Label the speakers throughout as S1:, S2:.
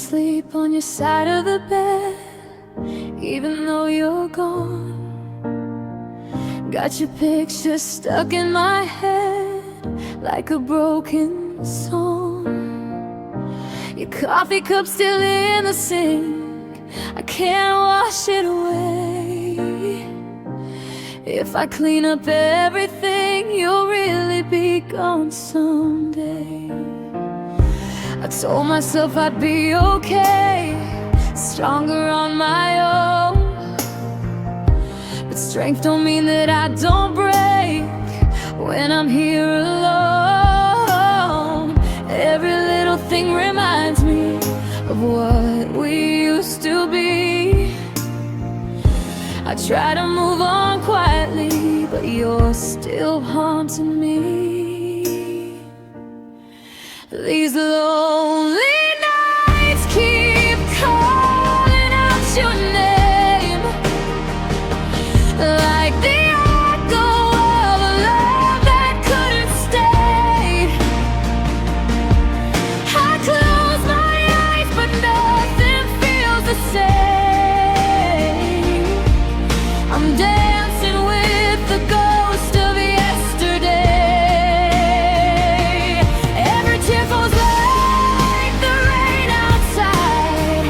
S1: sleep on your side of the bed, even though you're gone. Got your picture stuck in my head like a broken song. Your coffee cup still in the sink, I can't wash it away. If I clean up everything, you'll really be gone someday. I told myself I'd be okay, stronger on my own. But strength don't mean that I don't break when I'm here alone. Every little thing reminds me of what we used to be. I try to move on quietly, but you're still haunting me. These lonely nights keep calling out your name, like the echo of a love that couldn't stay. I close my eyes, but nothing feels the same. I'm dancing with the ghost of yesterday. Every tear falls like the rain outside.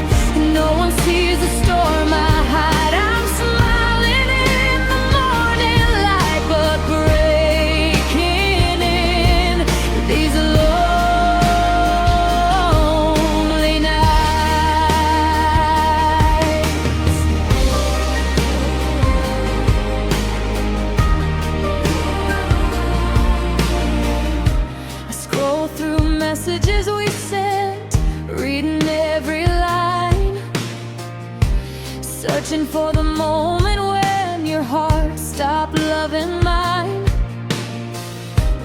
S1: No one sees the storm I hide. I'm smiling in the morning light, but breaking in these lonely nights. I scroll through messages we sent, reading every line, searching for the moment when your heart stopped loving mine.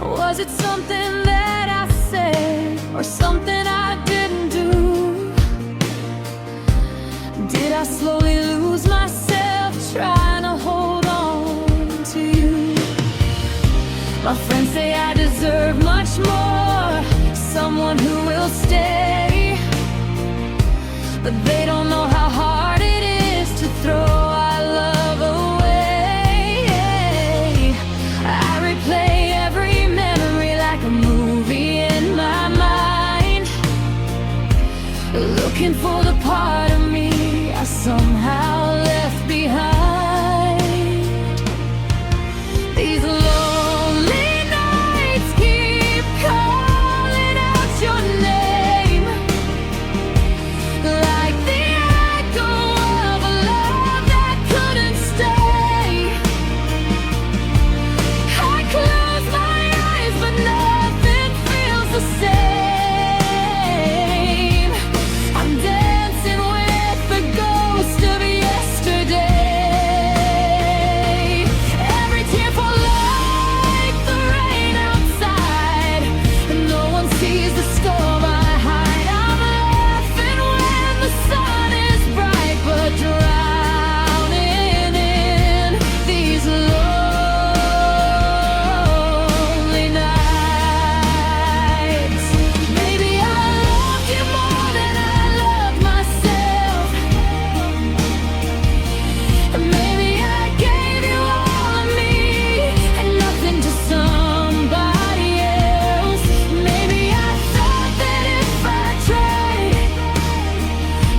S1: Was it something that I said, or something I didn't do? Did I slowly lose myself trying to hold on to you? My friends say I deserve much more, someone who will stay, but they don't know how hard it is to throw our love away. I replay every memory like a movie in my mind, looking for the part of me I somehow left behind. These lonely nights keep calling out your name, like the echo of a love that couldn't stay. I close my eyes, but nothing feels the same. I'm dancing with the ghost of yesterday. Every tear falls like the rain outside, and no one sees the storm I hide. I'm laughing when the sun is bright, but drowning in these lonely nights. Maybe I loved you more than I loved myself, and maybe I gave you all of me and nothing to somebody else. Maybe I thought that if I tried,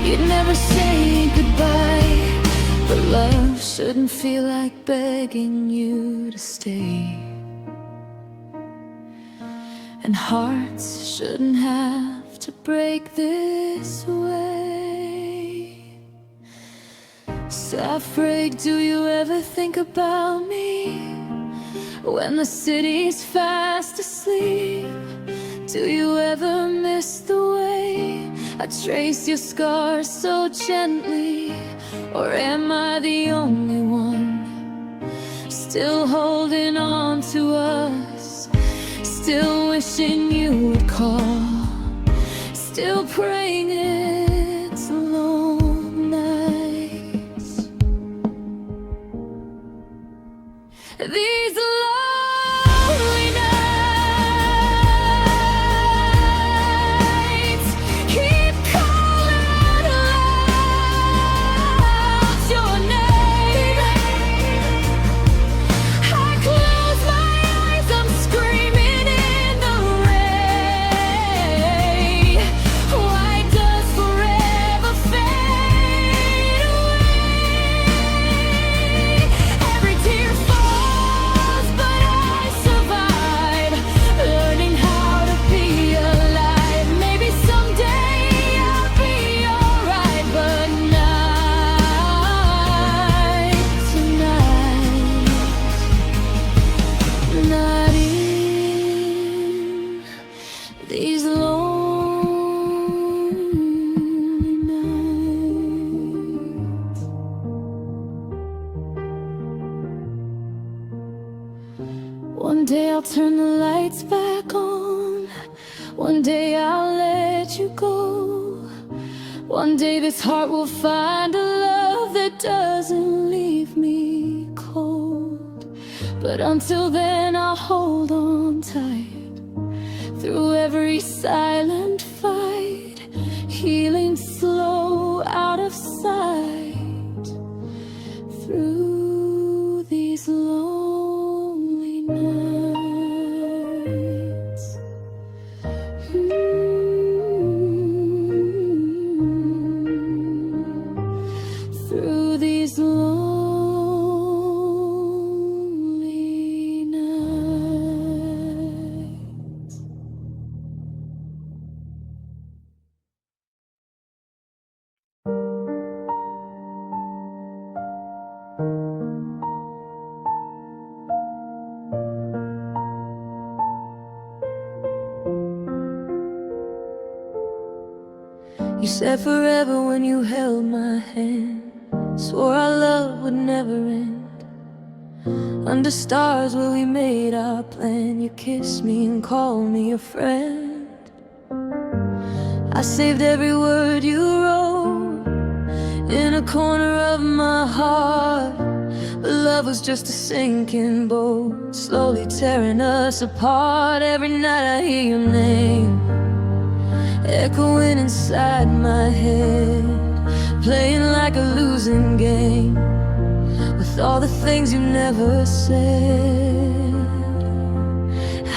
S1: you'd never say goodbye. But love shouldn't feel like begging you to stay, and hearts shouldn't have to break this way. Afraid, do you ever think about me when the city's fast asleep? Do you ever miss the way I trace your scars so gently? Or am I the only one still holding on to us, still wishing you would call, still praying it's alone nights? These lonely nights keep calling I'll turn the lights back on. One day I'll let you go. One day this heart will find a love that doesn't leave me cold. But until then I'll hold on tight through every silent fight, healing slow out of sight, through these lonely nights. Through these lonely nights. You said forever when you held my hand, swore our love would never end. Under stars where we made our plan, you kissed me and called me your friend. I saved every word you wrote in a corner of my heart, but love was just a sinking boat, slowly tearing us apart. Every night I hear your name echoing inside my head, playing like a losing game, with all the things you never said.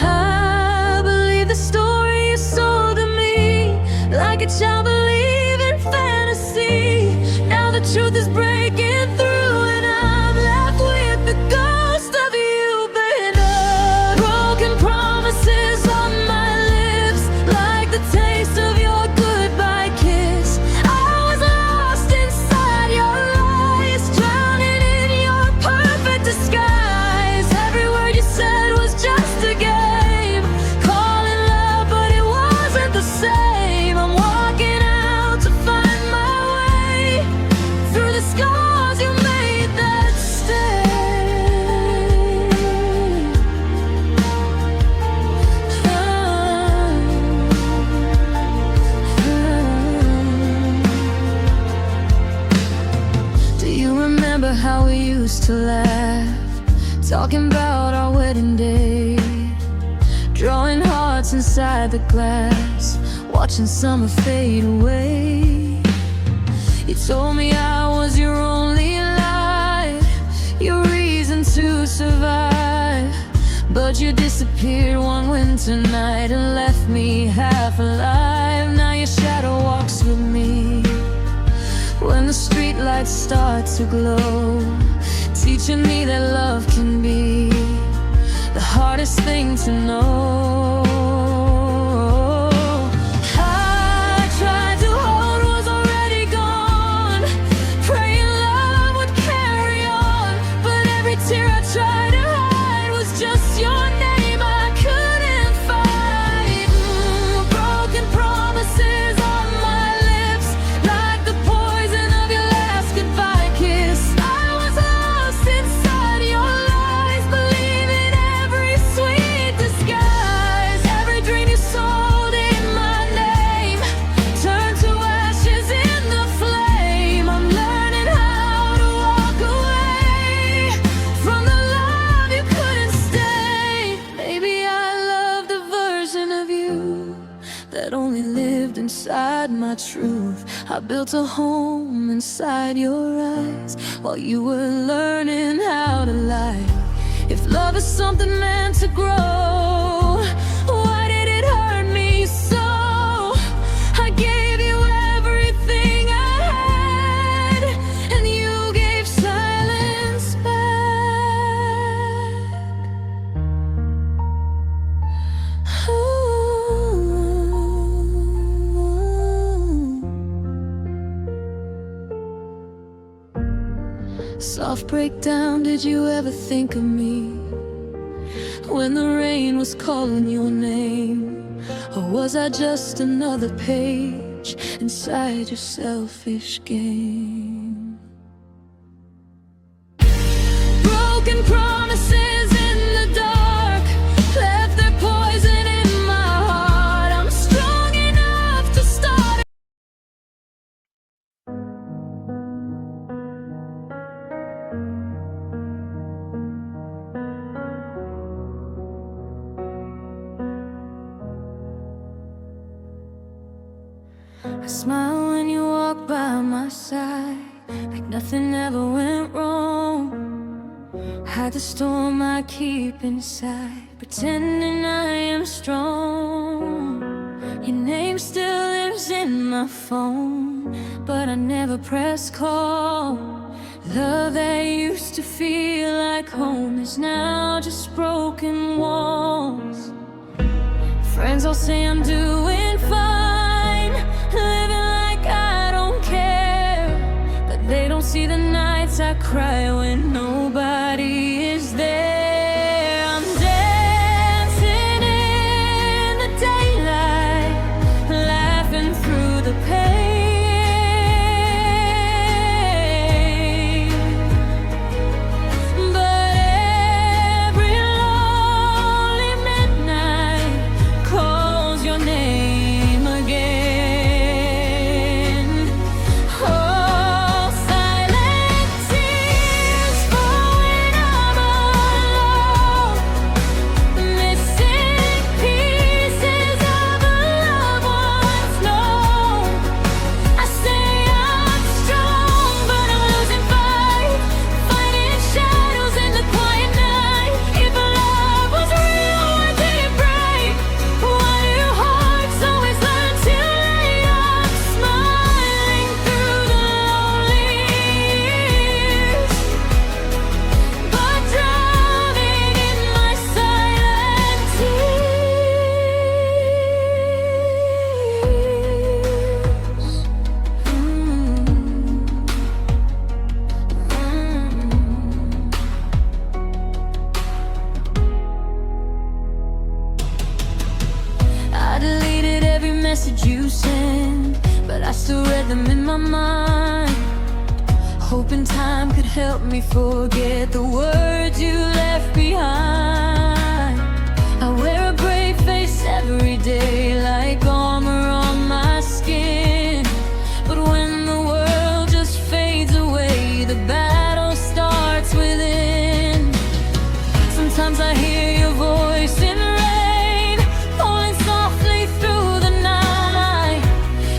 S1: I believe the story you sold to me, like a child believing fantasy. Now the truth is breaking through, and I'm left with the ghost of you burned up. Broken promises on my lips, like the taste of your goodbye kiss. I was lost inside your lies, drowning in your perfect disguise. Every word you said was just a game, calling love, but it wasn't the same. I'm walking out to find my way through the scars you made that stay. Do you remember how we used to laugh, talking about our wedding day, drawing hearts inside the glass, watching summer fade away? You told me I was your only life, your reason to survive, but you disappeared one winter night and left me half alive. Now your shadow walks with me when the streetlights start to glow, teaching me that love can be the hardest thing to know. I tried to hold what was already gone, praying love would carry on, but every tear I tried to hide was just your name I couldn't fight. Broken promises on my lips, like the poison of your last goodbye kiss. I was lost inside your lies, believing every sweet disguise. Every dream you sold in my name turned to ashes in the flame. I'm learning how to walk away from the love you couldn't stay. Maybe I loved the version of you that only lived inside my truth. I built a home inside your eyes while you were learning how to lie. If love is something meant to grow, why did it hurt me so? I gave you everything I had, and you gave silence back. Soft breakdown, did you ever think of me when the rain was calling your name? Or was I just another page inside your selfish game? Broken promises in the dark, walk by my side like nothing ever went wrong. Hide the storm I keep inside, pretending I am strong. Your name still lives in my phone, but I never press call. Love that used to feel like home is now just broken walls. Friends all say I'm doing fine, living like I don't care, but they don't see the nights I cry when nobody is there. I'm dancing in the daylight, laughing through the pain, but every lonely midnight calls your name again. Oh, silent tears fall when I'm alone, missing pieces of a loved one's known. I say I'm strong, but I'm losing fight, fighting shadows in the quiet night. If love was real, why did it break? Why do hearts always learn too late? I'm smiling through the lonely years, but drowning in my silent I deleted every message you sent, but I still read them in my mind, hoping time could help me forget the words you left behind. I wear a brave face every day, like armor on my skin, but when the world just fades away, the battle starts within. Sometimes I hear your voice in rain, falling softly through the night,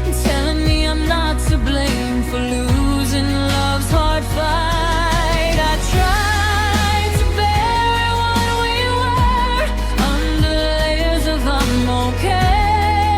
S1: and telling me I'm not to blame for losing love's hard fight. I tried to bear what we were, under layers of I'm okay,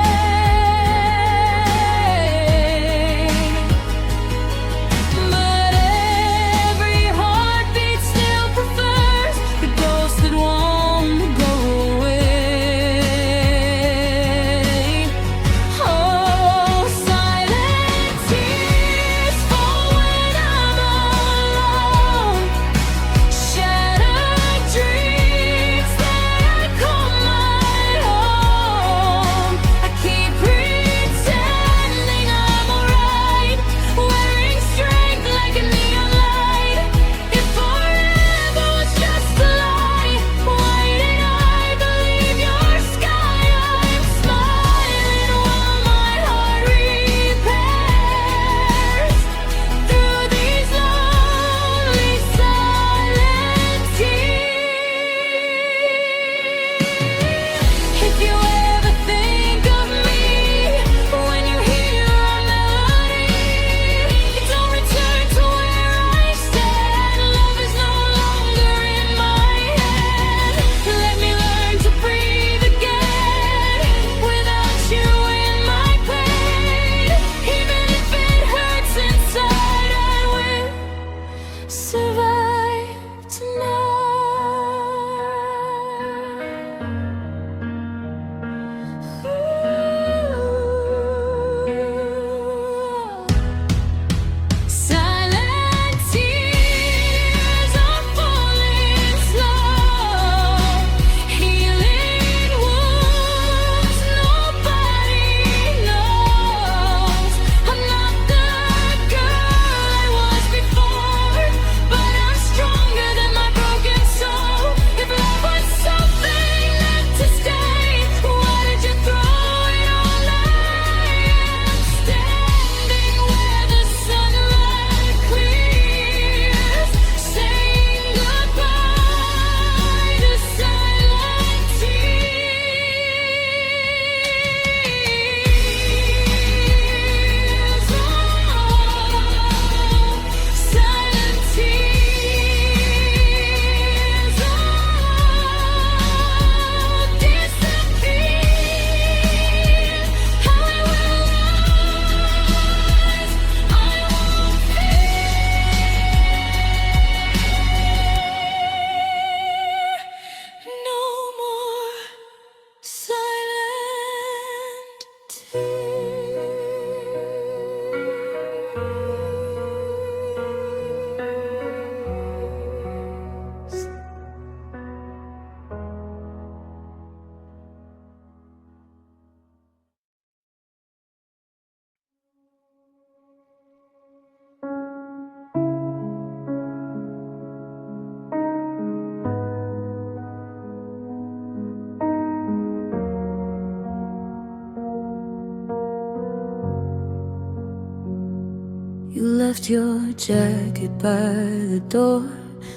S1: You left your jacket by the door,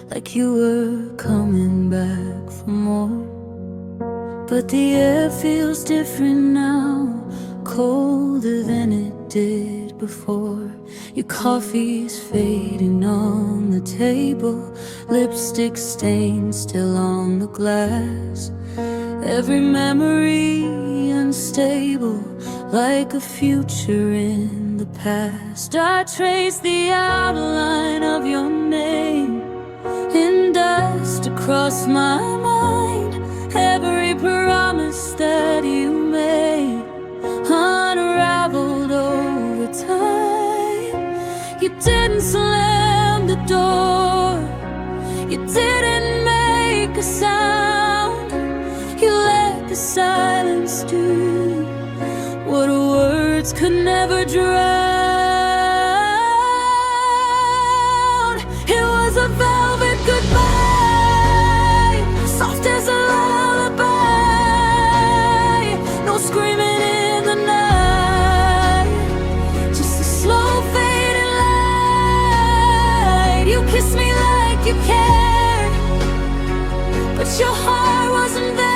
S1: like you were coming back for more. But the air feels different now, colder than it did before. Your coffee's fading on the table, lipstick stain still on the glass. Every memory unstable, like a future in the past. I trace the outline of your name in dust across my mind. Every promise that you made unraveled over time. You didn't slam the door, you didn't make a sound. You let the silence do what words could never drown. It was a velvet goodbye, soft as a lullaby. No screaming in the night, just a slow fading light. You kissed me like you cared, but your heart wasn't there.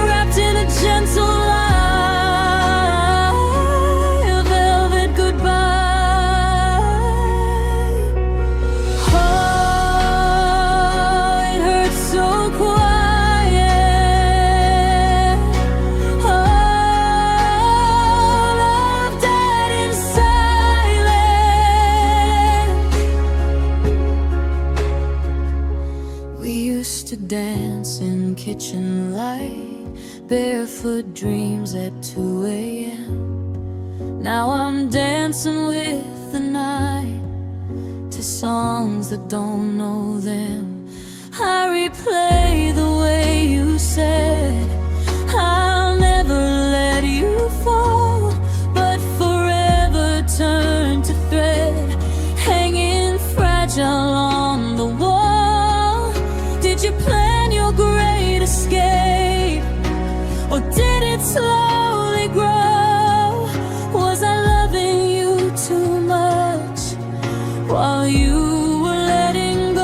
S1: Wrapped in a gentle lie, a velvet goodbye. Oh, it hurts so quiet. Oh, love died in silence. We used to dance in kitchen light, barefoot dreams at 2 a.m. Now I'm dancing with the night to songs that don't know them. I replay the way you said I'll never let you fall, but forever turn to thread, hanging fragile on the wall. Did you plan your great escape, or did it slowly grow? Was I loving you too much while you were letting go?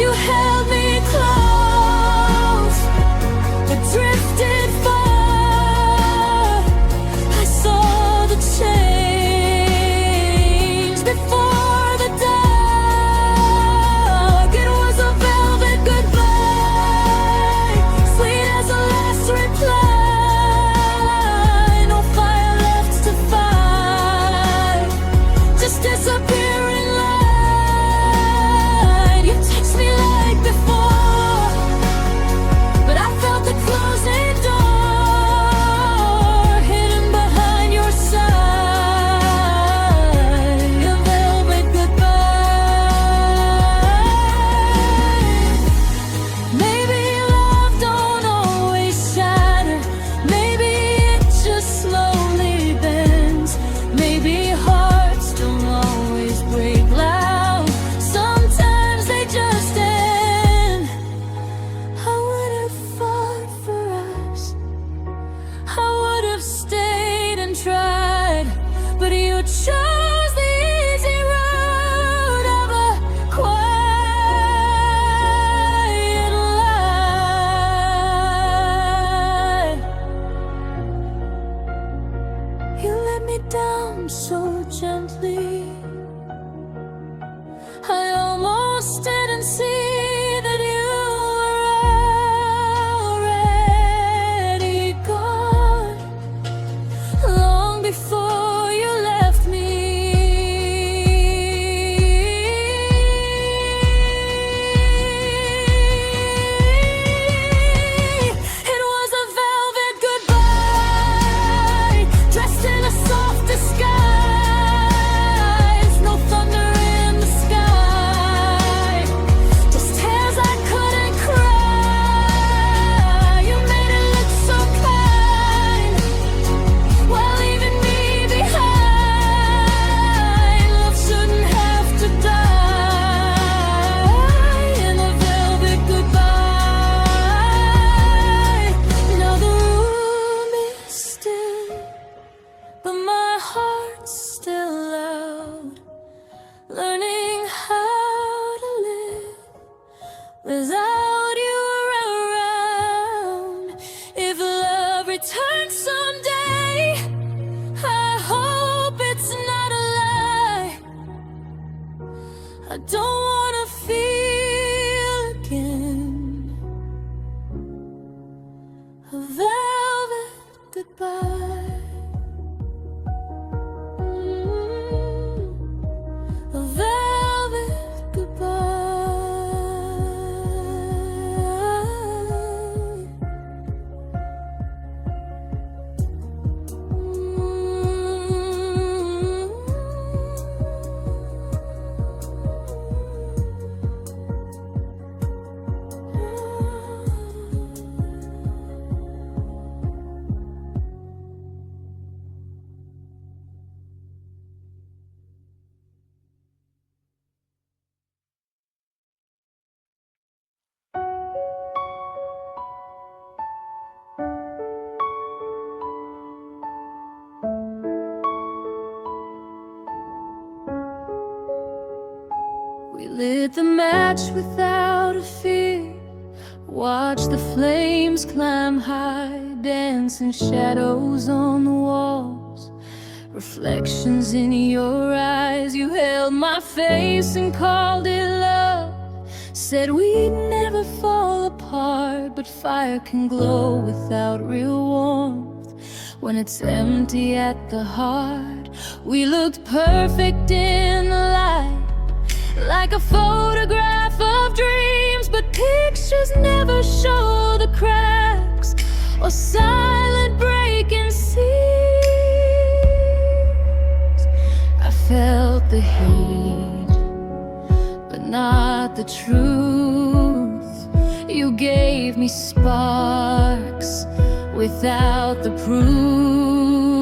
S1: You held me close, but drifted far. I saw the change before the dark. It was a velvet goodbye, sweet as a last reply. No fire left to fight, just disappearing light. You text me like before, but I felt the closing door, hidden behind your side. A velvet goodbye. Maybe love don't always shatter, maybe it just slowly bends. Maybe hearts don't always break loud, sometimes they just end. I would have fought for us, I would have stayed and tried, but you chose the easy road of a quiet lie. You let me down so gently, I almost didn't see that you were already gone, long before you left me. It was a velvet goodbye, dressed in a soft disguise. No thunder in the sky, return someday. I hope it's not a lie. I don't wanna feel again a velvet goodbye. A velvet goodbye. We lit the match without a fear, watched the flames climb high, dancing shadows on the walls, reflections in your eyes. You held my face and called it love, said we'd never fall apart, but fire can glow without real warmth when it's empty at the heart. We looked perfect in the light, like a photograph of dreams, but pictures never show the cracks or silent breaking seas. I felt the heat, but not the truth. You gave me sparks without the proof.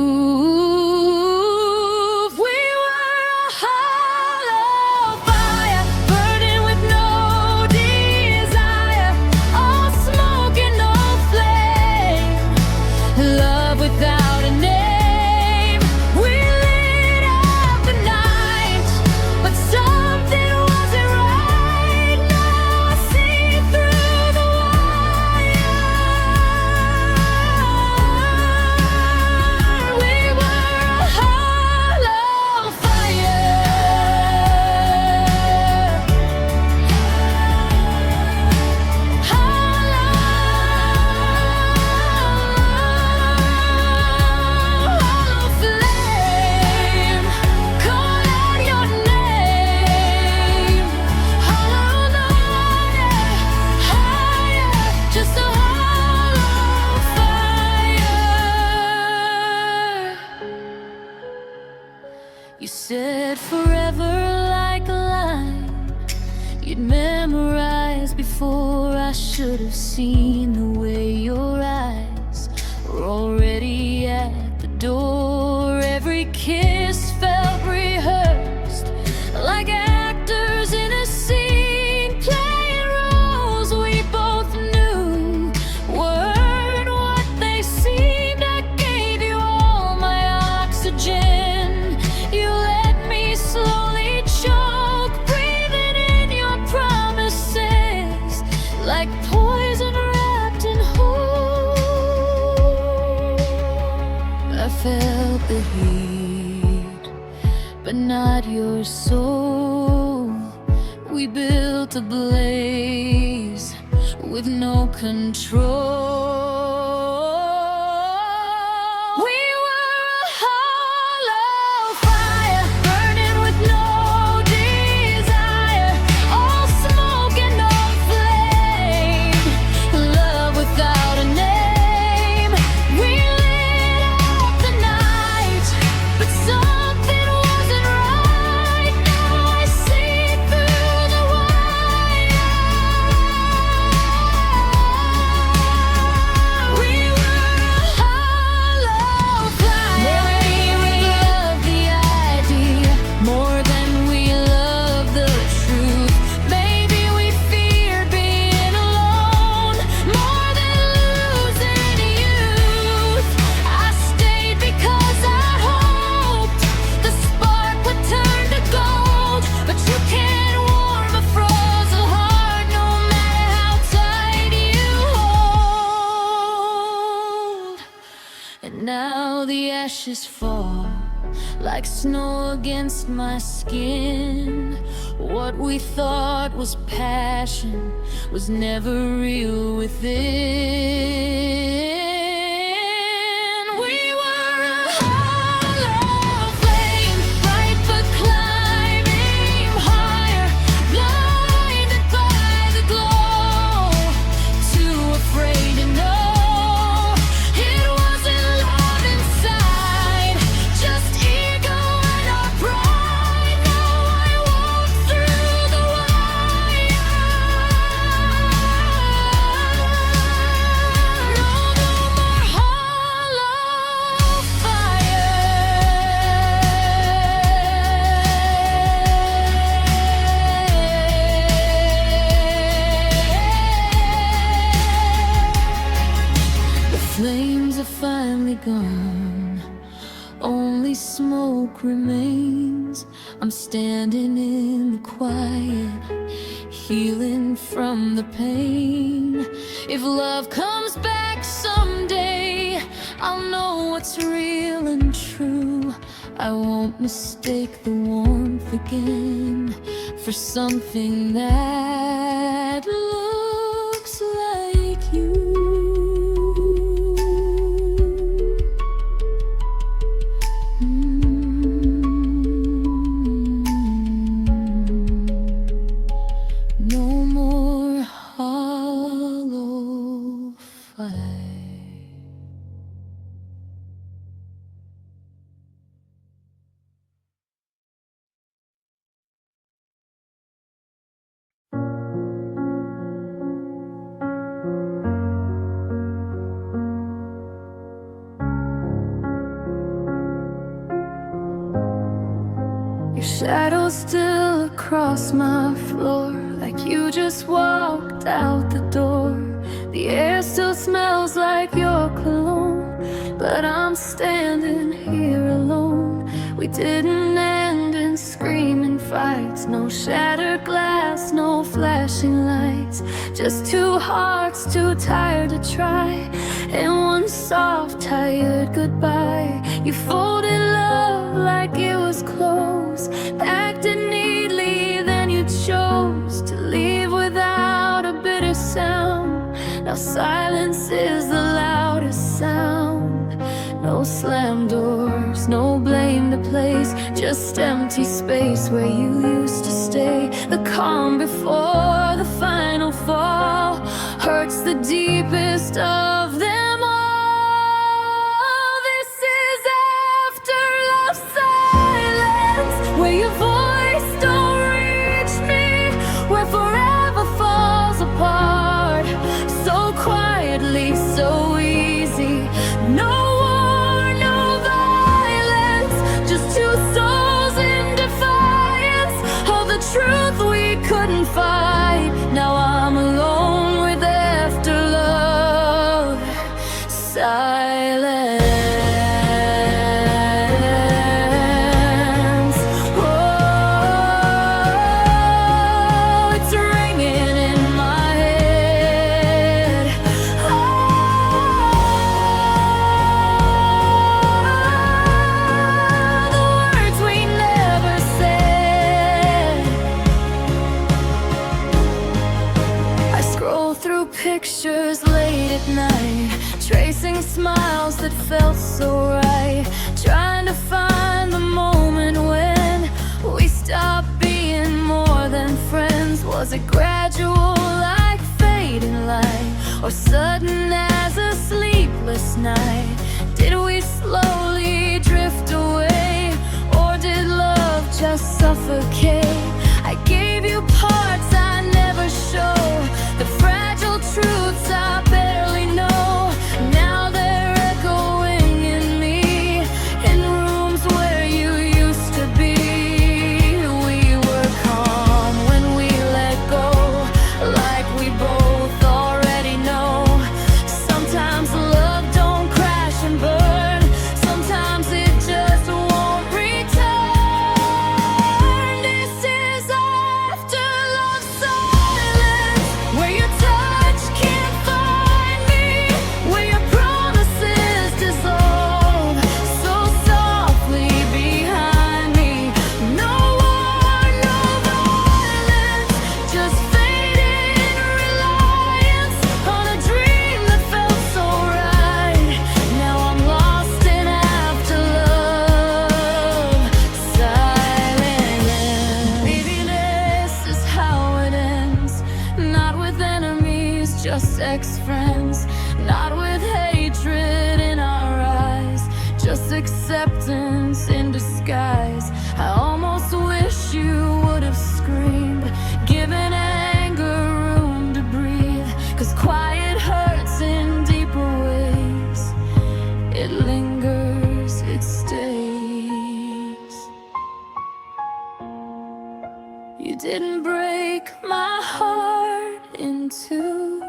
S1: You said forever like a line you'd memorize before I should have seen the way your eyes were already at the door. Every kiss felt rehearsed, like actors in a scene, playing roles we both knew weren't what they seemed. I gave you all my oxygen. You let me slowly choke, breathing in your promises, like poison wrapped in hope. I felt the heat, but not your soul. We built a blaze with no control. And now the ashes fall like snow against my skin. What we thought was passion was never real within. We were a hollow flame, bright but climbing higher, blinded by the glow, too afraid to know. Flames are finally gone, only smoke remains. I'm standing in the quiet, healing from the pain. If love comes back someday, I'll know what's real and true. I won't mistake the warmth again for something that looks like you. Your shadow still across my floor, like you just walked out the door. The air still smells like your cologne, but I'm standing here alone. We didn't end in screaming fights, no shattered glass, no flashing lights, just two hearts too tired to try, and one soft, tired goodbye. You folded love like it was clothes, packed it neatly, then you chose to leave without a bitter sound. Now silence is the loudest sound. No slam doors, no blame to place, just empty space where you used to stay. The calm before the final fall hurts the deepest of them all. This is after love silence, where your voice don't reach me, where forever falls apart so quietly, so easy. No war, no violence, just two souls in defiance of the truth we couldn't fight. Now I'm alone with after love silence. Oh, it's ringing in my head. Oh, the words we never said. I scroll through pictures late at night, tracing smiles that felt so right, trying to find the moment when we stopped being more than friends. Was it gradual like fading light, or sudden as a sleepless night? Did we slowly drift away, or did love just suffocate? I gave you parts I never showed, the fragile truths I barely know. Now they're echoing in me, in rooms where you used to be. We were calm when we let go, like we both already know. Sometimes love don't crash and burn, it lingers, it stays. You didn't break my heart in two.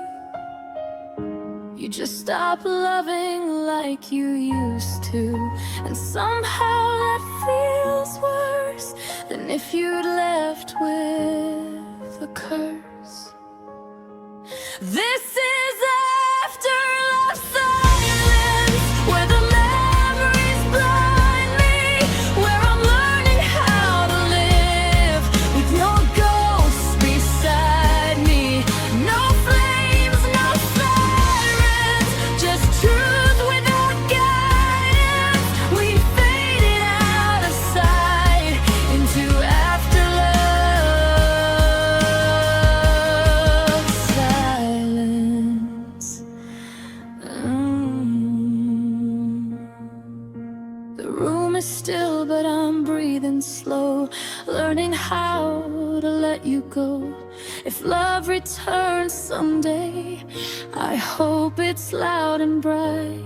S1: You just stopped loving like you used to. And somehow that feels worse than if you'd left with a curse. This is after love silence, where the memories blind me, where I'm learning how to live with your ghost beside me. No flames, no sirens, just truth without guidance. We faded out of sight into afterlove silence. The room is still, but I'm breathing slow, learning how to let you go. If love returns someday, I hope it's loud and bright,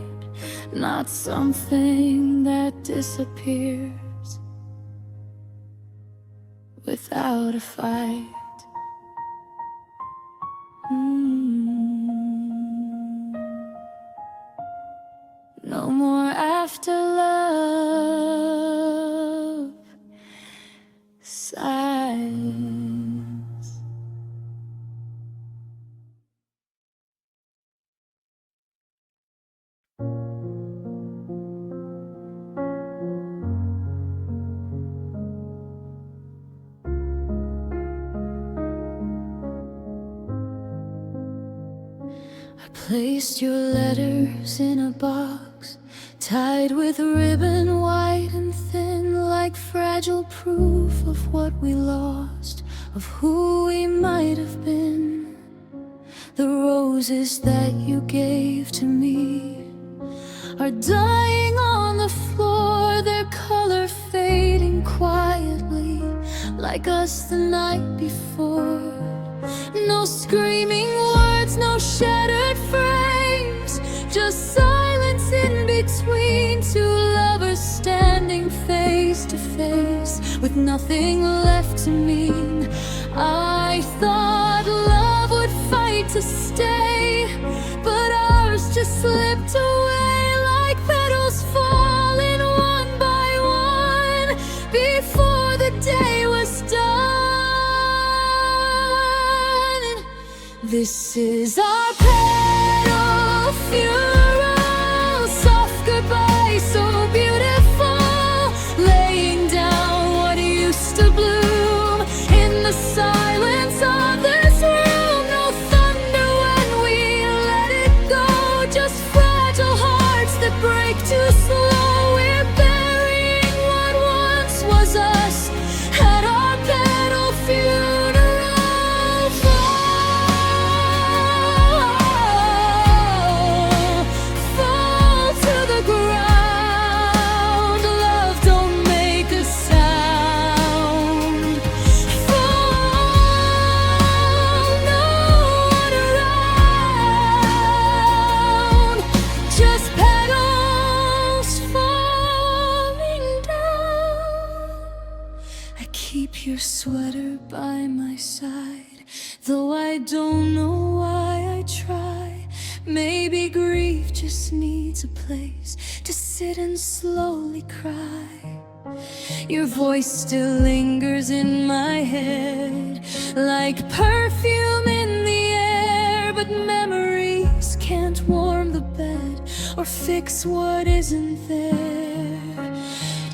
S1: not something that disappears without a fight. No more after love silence. I placed your letters in a box, tied with ribbon white and thin, like fragile proof of what we lost, of who we might have been. The roses that you gave to me are dying on the floor, their color fading quietly, like us the night before. No screaming words, no shattered frames, just silence in between two lovers standing face to face, with nothing left to mean. I thought love would fight to stay, but ours just slipped away like petals falling one by one before the day was done. This is our petal funeral, soft goodbye, so beautiful, laying down what used to bloom in the silence of this room. No thunder when we let it go, just fragile hearts that break too slow. We're burying what once was us at our petal funeral. Keep your sweater by my side, though I don't know why I try. Maybe grief just needs a place to sit and slowly cry. Your voice still lingers in my head, like perfume in the air, but memories can't warm the bed or fix what isn't there.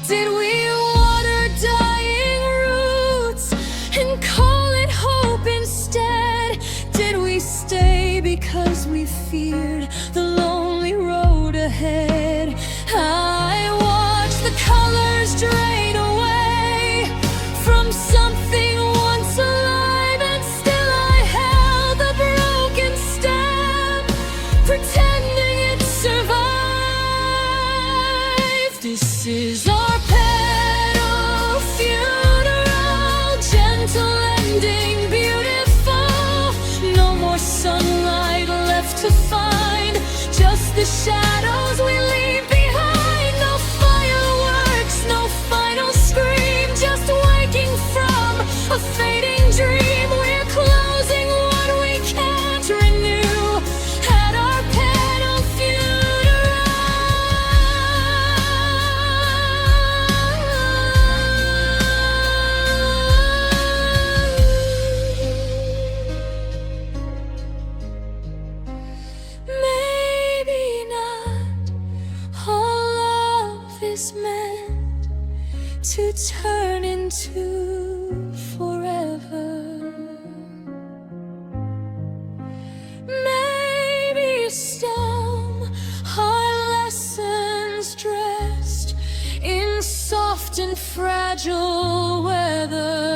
S1: Did we water dying roots and call it hope instead? Did we stay because we feared the lonely road ahead? I watched the colors drain away from something once alive, and still I held the broken stem, pretending it survived. This is our petal funeral, gentle ending, beautiful. No more sunlight left to find, just the shadows we leave behind. is meant to turn into forever. Maybe some are lessons dressed in soft and fragile weather.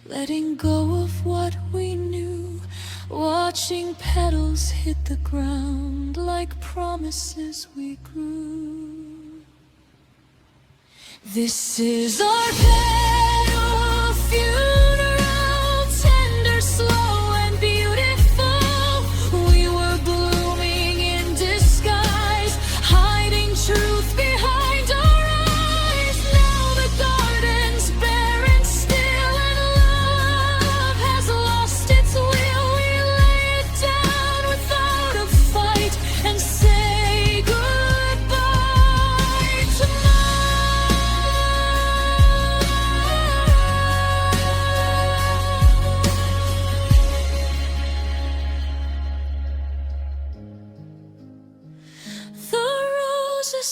S1: Letting go of what we knew, watching petals hit the ground like promises we grew. This is our petal funeral, tender, slow and beautiful. We were blooming in disguise, hiding truth behind our eyes. Now the garden's bare and still,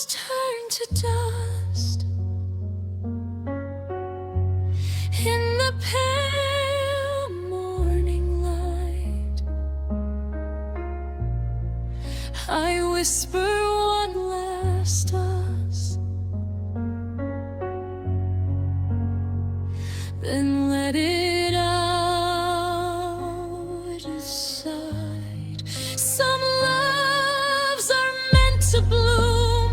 S1: turn to dust in the pale morning light. I whisper one last us, then let it out of sight. Some loves are meant to bloom,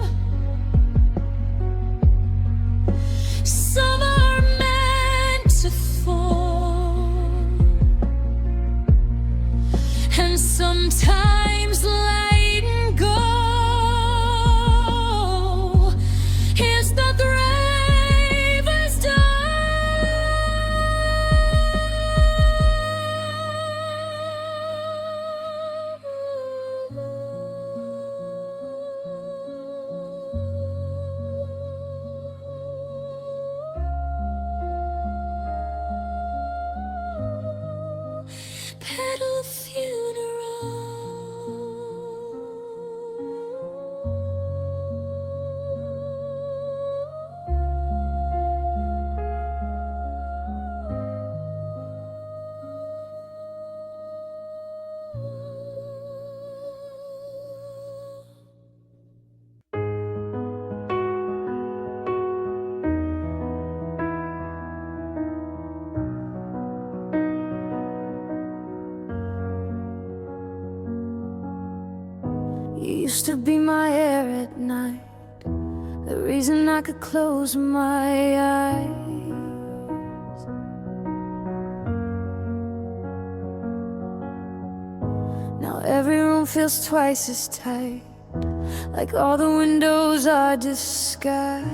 S1: some are meant to fall, and sometimes letting go is the bravest die. Petal funeral. You used to be my air at night, the reason I could close my eyes. Now every room feels twice as tight, like all the windows are disguised.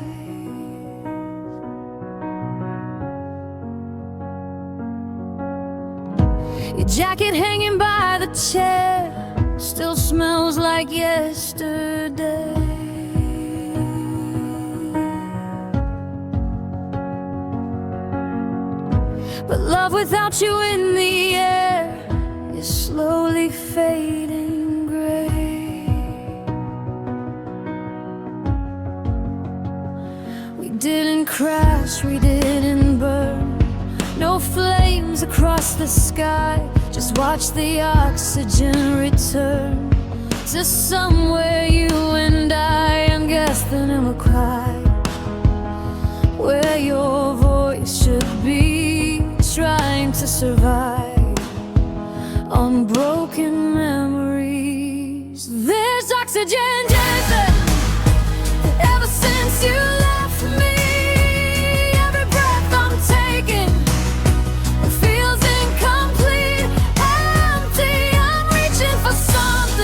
S1: Your jacket hanging by the chair still smells like yesterday. But love without you in the air is slowly fading gray. We didn't crash, we didn't burn, no flames across the sky. Just watch the oxygen return to somewhere you and I, unguessed in a cry, where your voice should be trying to survive on broken memories. There's oxygen desert ever since you left me. Every breath I'm taking feels incomplete, empty. I'm reaching for something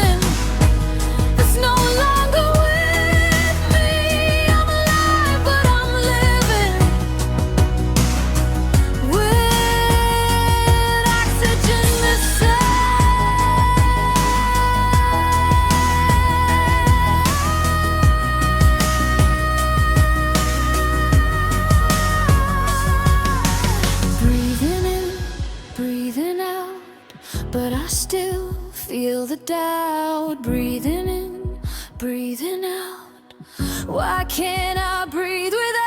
S1: feel the doubt, breathing in, breathing out. Why can't I breathe without?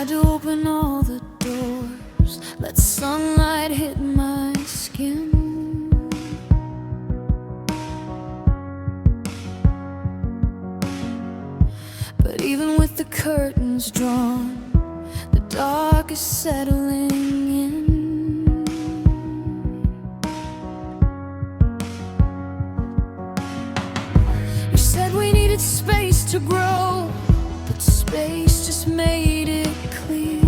S1: To open all the doors, let sunlight hit my skin. But even with the curtains drawn, the dark is settling in. You said we needed space to grow, but space just made it clear.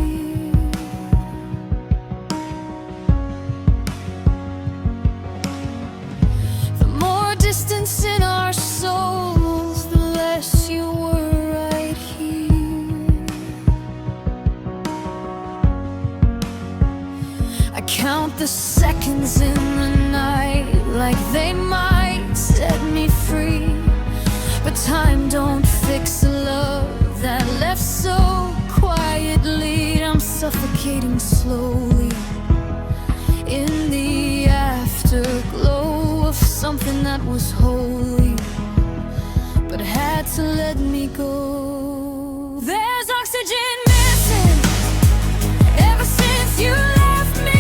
S1: The more distance in our souls, the less you were right here. I count the seconds in the night like they might set me free. But time don't fix a love that left so quietly. I'm suffocating slowly in the afterglow of something that was holy, but had to let me go. There's oxygen missing ever since you left me.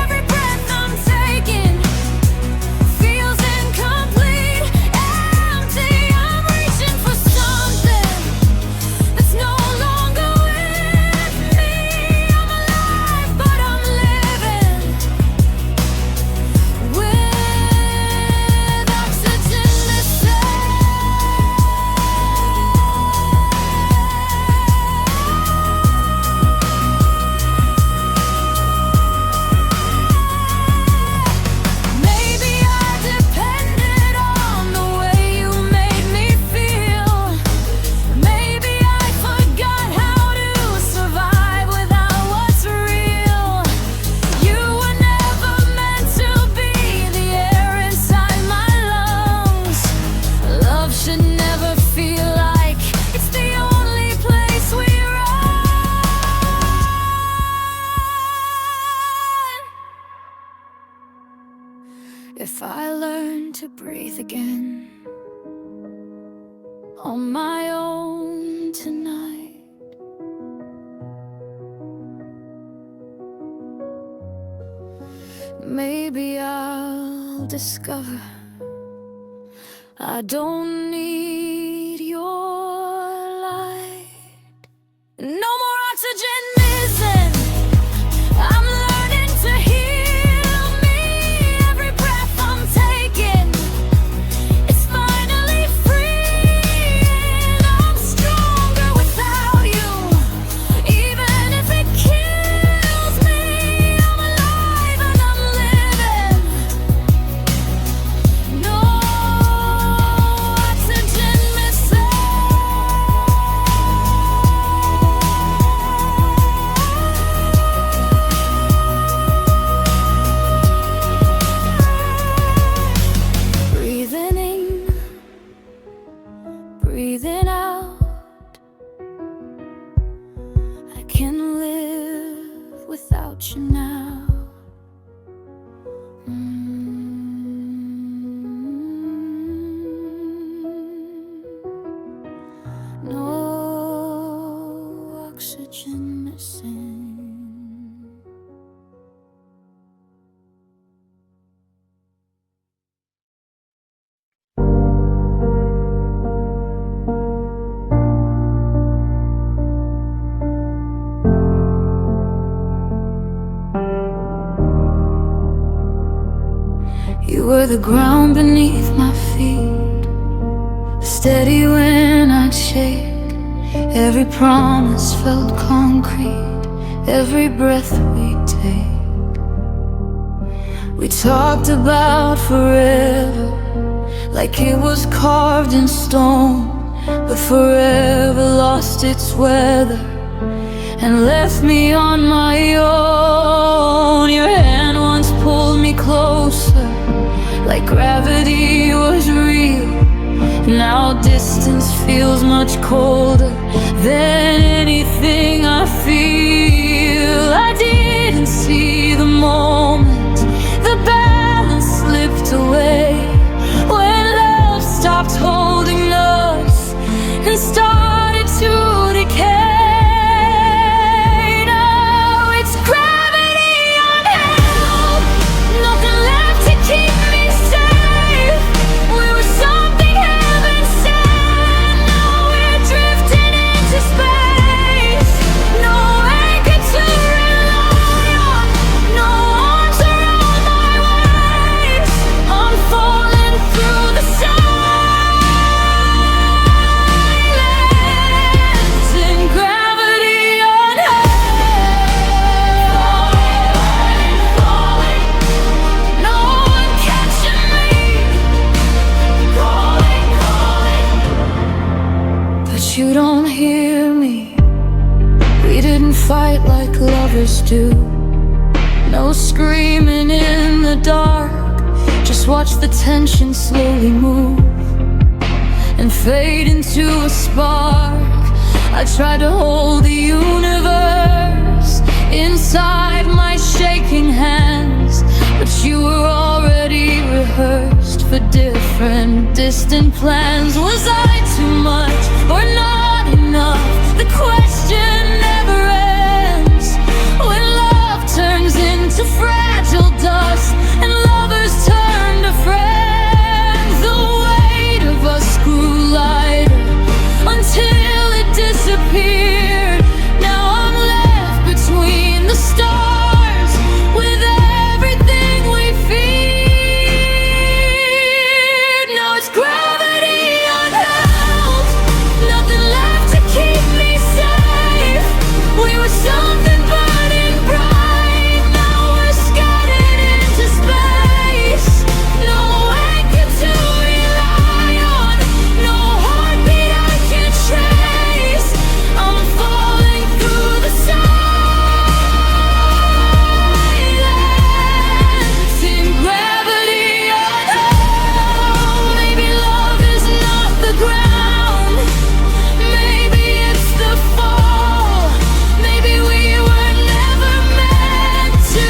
S1: Every breath I'm taking feels incomplete, empty. I'm reaching for something that's no longer with me. I'm alive, but I'm living with oxygen missing. Maybe I depended on the way you made me feel. Maybe I forgot how to survive without what's real. You were never meant to be the air inside my lungs. Love should never feel like it's the only place we run. If I learn to breathe again on my own tonight, maybe I'll discover I don't need your light. No more oxygen missing. I'm learning to heal me. Every breath I'm taking, it's finally free. And I'm stronger without you, even if it kills me. I'm alive and I'm living. No oxygen missing. Breathing in, breathing out. I can live without you now. No oxygen missing. You were the ground beneath my feet, steady when I'd shake. Every promise felt concrete, every breath we take. We talked about forever like it was carved in stone, but forever lost its weather and left me on my own. Your hand once pulled me closer, like gravity was real. Now distance feels much colder than anything I feel. I didn't see the moment the balance slipped away, when love stopped holding us and started to decay. Now it's gravity unheld, nothing left to keep me safe. We were something heaven sent, now we're drifting into space. No anchor to rely on, no arms around my waist. I'm falling through the silence in gravity unheld. Falling, no one catching me. Calling, but you don't hear me. We didn't fight like lovers do. No screaming in the dark, just watch the tension slowly move and fade into a spark. I tried to hold the universe inside my shaking hands, but you were already rehearsed for different, distant plans. Was I too much or not enough? The question never ends. When love turns into fragile dust and lovers turn to friends, the weight of us grew lighter until it disappeared. Now I'm left between the stars with everything we feared. Now it's gravity unheld, nothing left to keep me safe. We were something burning bright, now we're scattered into space. No anchor to rely on, no heartbeat I can trace. I'm falling through the silence in gravity unheld. Maybe love is not the ground, maybe it's the fall. Maybe we were never meant to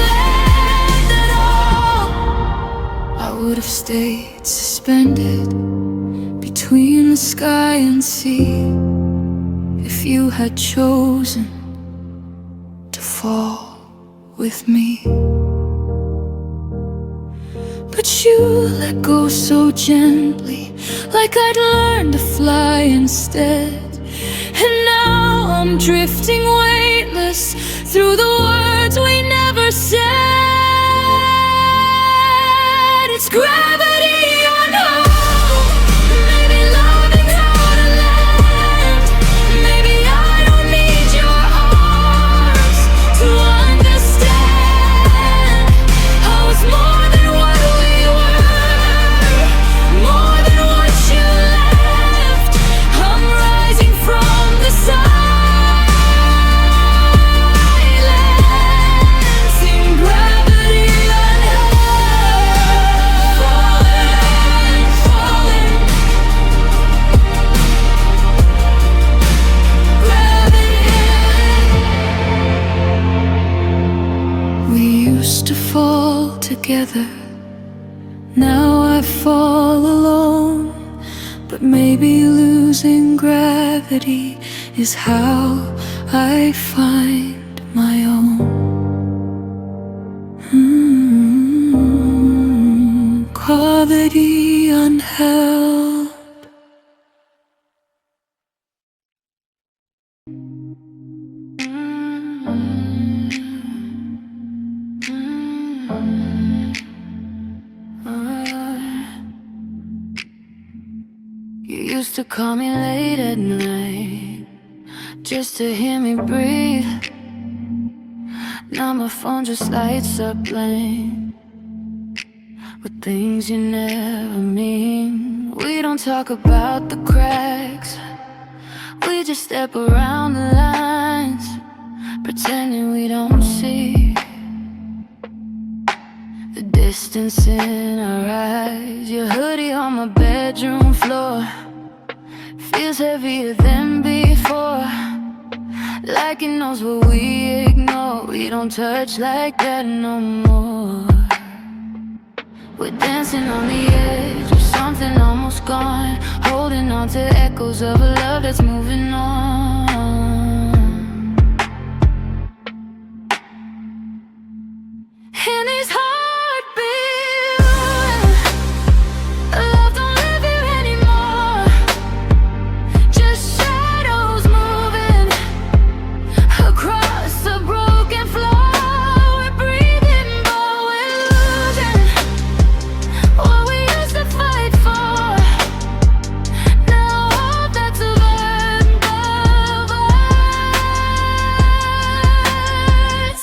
S1: land at all. I would have stayed suspended between the sky and sea if you had chosen to fall with me. But you let go so gently, like I'd learned to fly instead. And now I'm drifting weightless through the words we never said. It's gravity unheld. Maybe loving's how to land. Maybe I don't need your arms to understand. I was more than what we were, more than what you left. I'm rising from the silence in gravity unheld. Falling, falling, gravity. We used to fall together, now I fall alone. But maybe losing gravity is how I find my own. Gravity unheld. You used to call me late at night just to hear me breathe. Now my phone just lights up blank with things you never mean. We don't talk about the cracks, we just step around the lines, pretending we don't see the Distance in our eyes, your hoodie on my bedroom floor feels heavier than before. Like it knows what we ignore. We don't touch like that no more. We're dancing on the edge of something almost gone, holding on to echoes of a love that's moving on. And these heartbeat ruins, love don't live here anymore. Just shadows moving across a broken floor. We're breathing but we're losing what we used to fight for. Now all that's left of us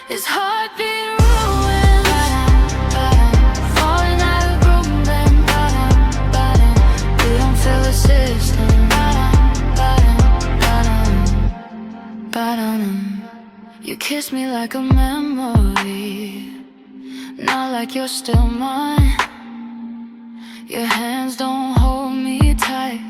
S1: is heartbeat ruins, falling out of broken bed. We don't feel the system. You kiss me like a memory, not like you're still mine. Your hands don't hold me tight,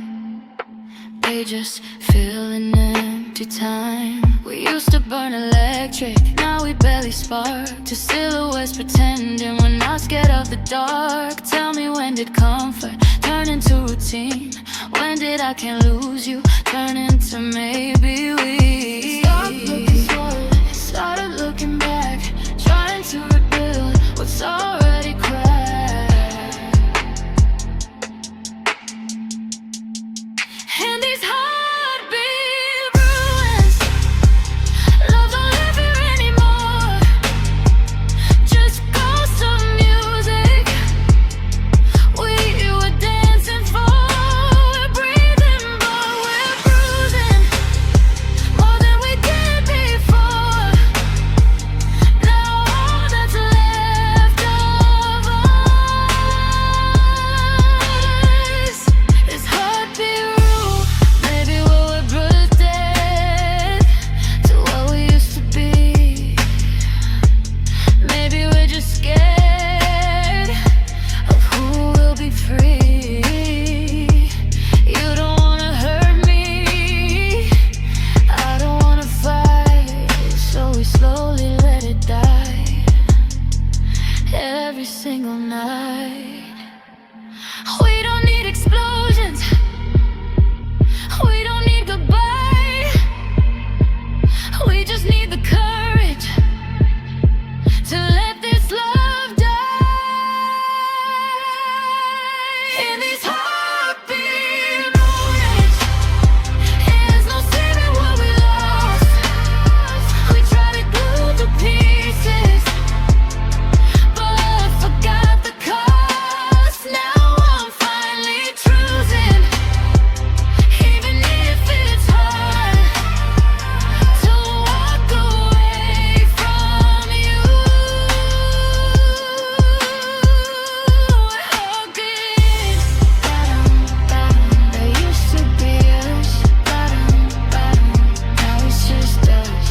S1: they just fill an empty time. We used to burn electric, now we barely spark. Two silhouettes pretending we're not scared of the dark. Tell me, when did comfort turn into routine? When did I can't lose you turn into maybe we stopped looking forward, started looking back, trying to rebuild what's already cracked. And these heartbeat ruins, love don't live here anymore. Just ghosts of music we were dancing for. We're breathing but we're bruising more than we did before. Now all that's left of us is heartbeat rules. Maybe what we're bruised dead to what we used to be. Maybe we're just scared of who will be free. You don't wanna hurt me, I don't wanna fight, so we slowly let it die every single night. We don't need explosions, we don't need goodbye. We just need the courage to let this love die. In these heartbeat ruins, there's no saving what we lost. We tried to glue the pieces, but forgot the cost. Now I'm finally choosing, even if it's hard, to walk away from you. Heartbeats, they used to be us, now it's just us.